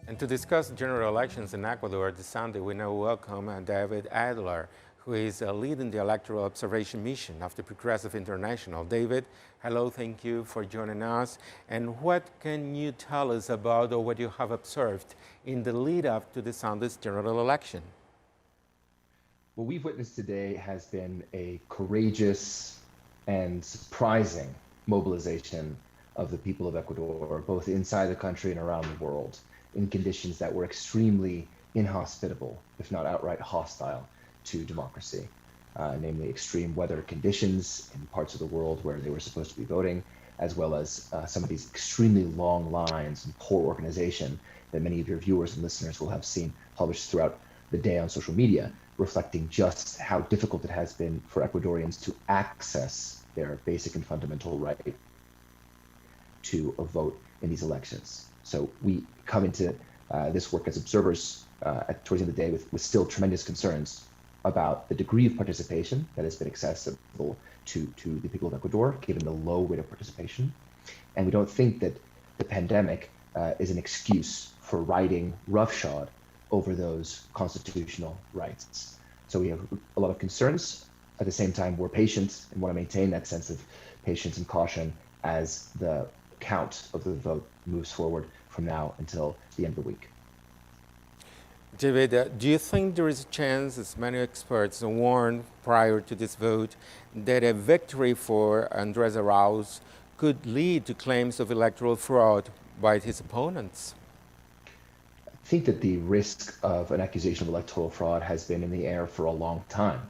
And to discuss general elections in Ecuador this Sunday, we now welcome David Adler, who is leading the electoral observation mission of the Progressive International. David, hello, thank you for joining us. And what can you tell us about or what you have observed in the lead up to this Sunday's general election? What we've witnessed today has been a courageous and surprising mobilization of the people of Ecuador, both inside the country and around the world, in conditions that were extremely inhospitable, if not outright hostile, to democracy, namely extreme weather conditions in parts of the world where they were supposed to be voting, as well as some of these extremely long lines and poor organization that many of your viewers and listeners will have seen published throughout the day on social media, reflecting just how difficult it has been for Ecuadorians to access their basic and fundamental right to a vote in these elections. So we come into this work as observers towards the end of the day with still tremendous concerns about the degree of participation that has been accessible to the people of Ecuador, given the low rate of participation. And we don't think that the pandemic is an excuse for riding roughshod over those constitutional rights. So we have a lot of concerns. At the same time, we're patient and want to maintain that sense of patience and caution as the count of the vote moves forward from now until the end of the week. David, do you think there is a chance, as many experts warned prior to this vote, that a victory for Andrés Arauz could lead to claims of electoral fraud by his opponents? I think that the risk of an accusation of electoral fraud has been in the air for a long time.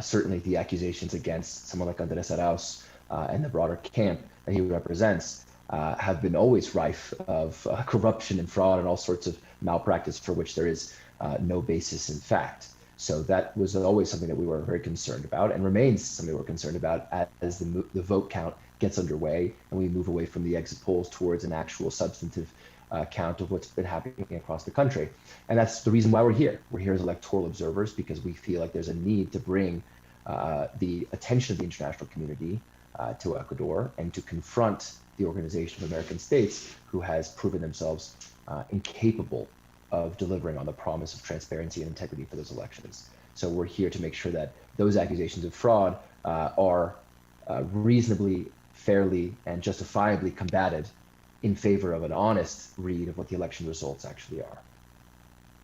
Certainly the accusations against someone like Andrés Arauz and the broader camp that he represents have been always rife of corruption and fraud and all sorts of malpractice for which there is no basis in fact. So that was always something that we were very concerned about and remains something we're concerned about as the vote count gets underway and we move away from the exit polls towards an actual substantive count of what's been happening across the country. And that's the reason why we're here. We're here as electoral observers because we feel like there's a need to bring the attention of the international community to Ecuador and to confront the Organization of American States, who has proven themselves incapable of delivering on the promise of transparency and integrity for those elections. So we're here to make sure that those accusations of fraud are reasonably, fairly, and justifiably combated in favor of an honest read of what the election results actually are.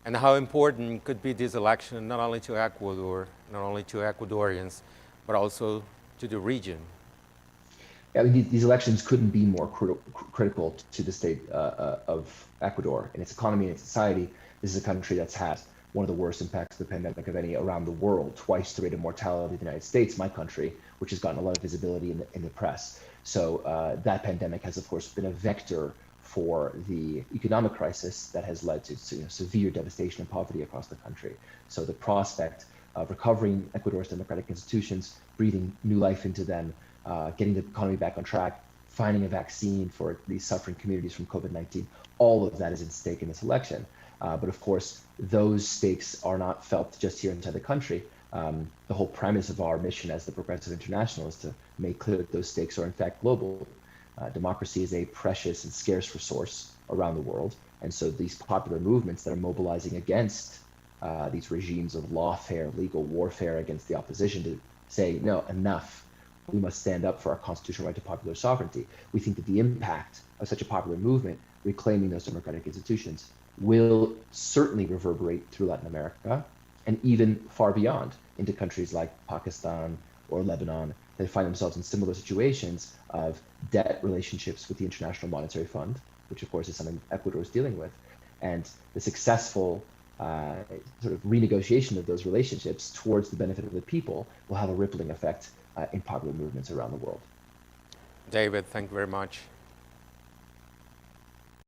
And how important could be this election not only to Ecuador, not only to Ecuadorians, but also to the region? I mean, these elections couldn't be more critical to the state of Ecuador and its economy and its society. This is a country that's had one of the worst impacts of the pandemic of any around the world, twice the rate of mortality of the United States, my country, which has gotten a lot of visibility in the press. So that pandemic has, of course, been a vector for the economic crisis that has led to severe devastation and poverty across the country. So the prospect of recovering Ecuador's democratic institutions, breathing new life into them, getting the economy back on track, finding a vaccine for these suffering communities from COVID-19, all of that is at stake in this election. But of course, those stakes are not felt just here inside the country. The whole premise of our mission as the Progressive International is to make clear that those stakes are in fact global. Democracy is a precious and scarce resource around the world. And so these popular movements that are mobilizing against these regimes of lawfare, legal warfare against the opposition to say, no, enough. We must stand up for our constitutional right to popular sovereignty. We think that the impact of such a popular movement reclaiming those democratic institutions will certainly reverberate through Latin America and even far beyond into countries like Pakistan or Lebanon that find themselves in similar situations of debt relationships with the International Monetary Fund, which of course is something Ecuador is dealing with, and the successful sort of renegotiation of those relationships towards the benefit of the people will have a rippling effect in popular movements around the world. David, thank you very much.